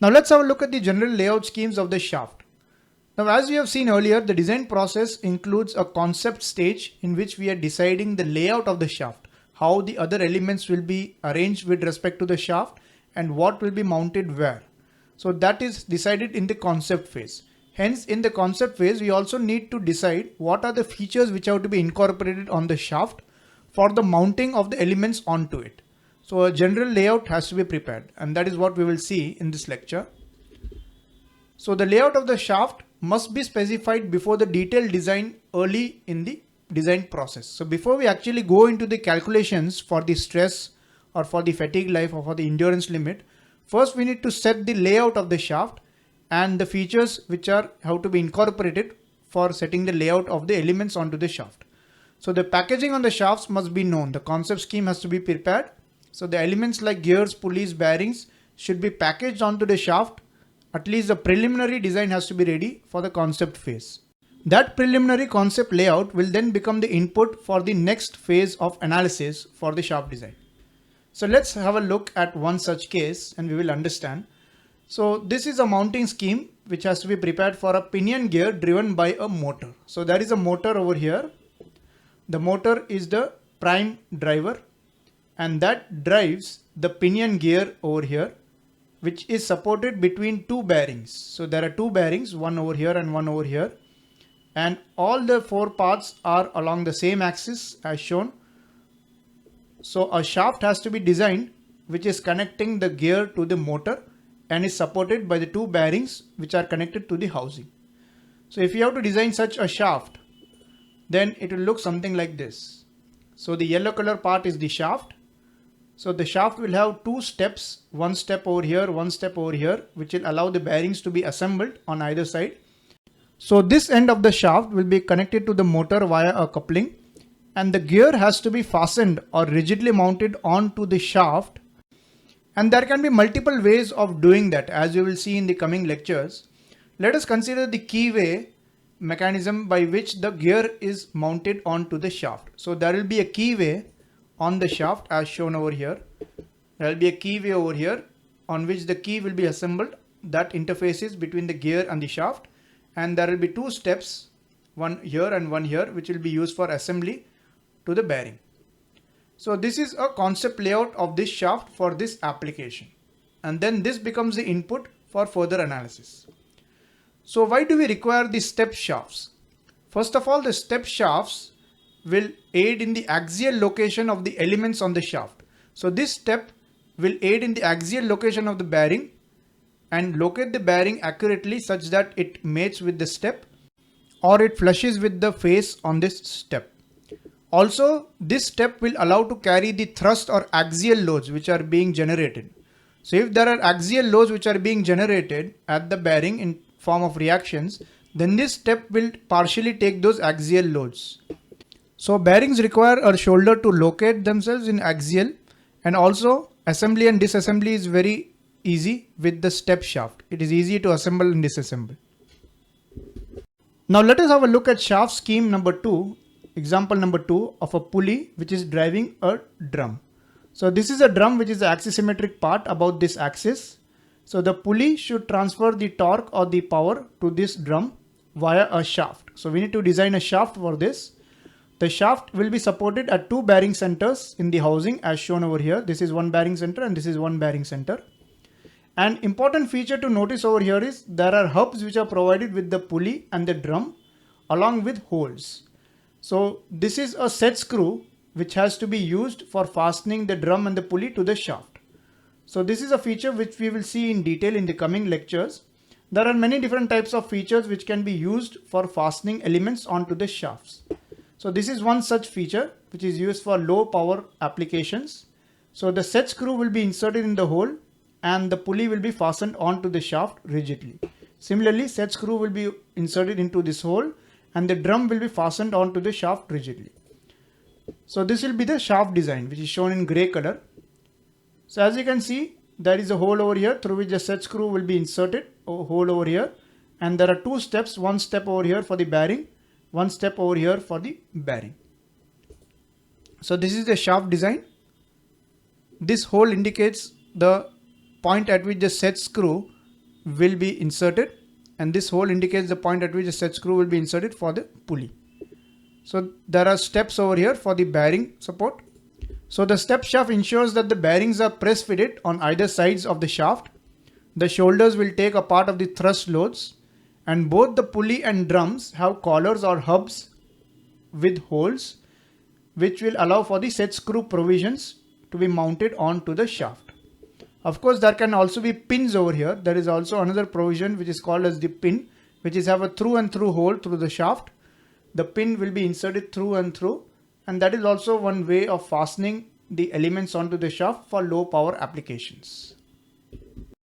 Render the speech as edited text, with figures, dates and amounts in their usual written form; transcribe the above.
Now let's have a look at the general layout schemes of the shaft. Now as we have seen earlier, the design process includes a concept stage in which we are deciding the layout of the shaft, how the other elements will be arranged with respect to the shaft and what will be mounted where. So that is decided in the concept phase. Hence in the concept phase, we also need to decide what are the features which have to be incorporated on the shaft for the mounting of the elements onto it. So a general layout has to be prepared, and that is what we will see in this lecture. So the layout of the shaft must be specified before the detailed design early in the design process. So before we actually go into the calculations for the stress or for the fatigue life or for the endurance limit, first we need to set the layout of the shaft and the features which are have to be incorporated for setting the layout of the elements onto the shaft. So the packaging on the shafts must be known. The concept scheme has to be prepared. So the elements like gears, pulleys, bearings should be packaged onto the shaft. At least the preliminary design has to be ready for the concept phase. That preliminary concept layout will then become the input for the next phase of analysis for the shaft design. So let's have a look at one such case and we will understand. So this is a mounting scheme which has to be prepared for a pinion gear driven by a motor. So there is a motor over here. The motor is the prime driver, and that drives the pinion gear over here, which is supported between two bearings. So there are two bearings, one over here and one over here, and all the four parts are along the same axis as shown. So a shaft has to be designed which is connecting the gear to the motor and is supported by the two bearings which are connected to the housing. So if you have to design such a shaft, then it will look something like this. So the yellow color part is the shaft. So the shaft will have two steps, one step over here, one step over here, which will allow the bearings to be assembled on either side. So this end of the shaft will be connected to the motor via a coupling, and the gear has to be fastened or rigidly mounted onto the shaft. And there can be multiple ways of doing that, as we will see in the coming lectures. Let us consider the keyway mechanism by which the gear is mounted onto the shaft. So there will be a keyway on the shaft as shown over here. There will be a keyway over here on which the key will be assembled that interfaces between the gear and the shaft, and there will be two steps, one here and one here, which will be used for assembly to the bearing. So this is a concept layout of this shaft for this application, and then this becomes the input for further analysis. So why do we require the step shafts? First of all, the step shafts will aid in the axial location of the elements on the shaft. So this step will aid in the axial location of the bearing and locate the bearing accurately such that it mates with the step or it flushes with the face on this step. Also, this step will allow to carry the thrust or axial loads which are being generated. So if there are axial loads which are being generated at the bearing in form of reactions, then this step will partially take those axial loads. So bearings require a shoulder to locate themselves in axial, and also assembly and disassembly is very easy with the step shaft. It is easy to assemble and disassemble. Now let us have a look at shaft scheme number 2, example number 2 of a pulley which is driving a drum. So this is a drum which is the axisymmetric part about this axis. So the pulley should transfer the torque or the power to this drum via a shaft. So we need to design a shaft for this. The shaft will be supported at two bearing centers in the housing as shown over here. This is one bearing center and this is one bearing center. An important feature to notice over here is there are hubs which are provided with the pulley and the drum along with holes. So this is a set screw which has to be used for fastening the drum and the pulley to the shaft. So this is a feature which we will see in detail in the coming lectures. There are many different types of features which can be used for fastening elements onto the shafts. So this is one such feature which is used for low power applications. So the set screw will be inserted in the hole and the pulley will be fastened onto the shaft rigidly. Similarly, set screw will be inserted into this hole and the drum will be fastened onto the shaft rigidly. So this will be the shaft design which is shown in gray color. So as you can see, there is a hole over here through which the set screw will be inserted, a hole over here, and there are two steps, one step over here for the bearing, one step over here for the bearing. So this is the shaft design. This hole indicates the point at which the set screw will be inserted, and this hole indicates the point at which a set screw will be inserted for the pulley. So there are steps over here for the bearing support. So the step shaft ensures that the bearings are press fitted on either sides of the shaft. The shoulders will take a part of the thrust loads, and both the pulley and drums have collars or hubs with holes, which will allow for the set screw provisions to be mounted onto the shaft. Of course, there can also be pins over here. There is also another provision which is called as the pin, which is have a through and through hole through the shaft. The pin will be inserted through and through, and that is also one way of fastening the elements onto the shaft for low power applications.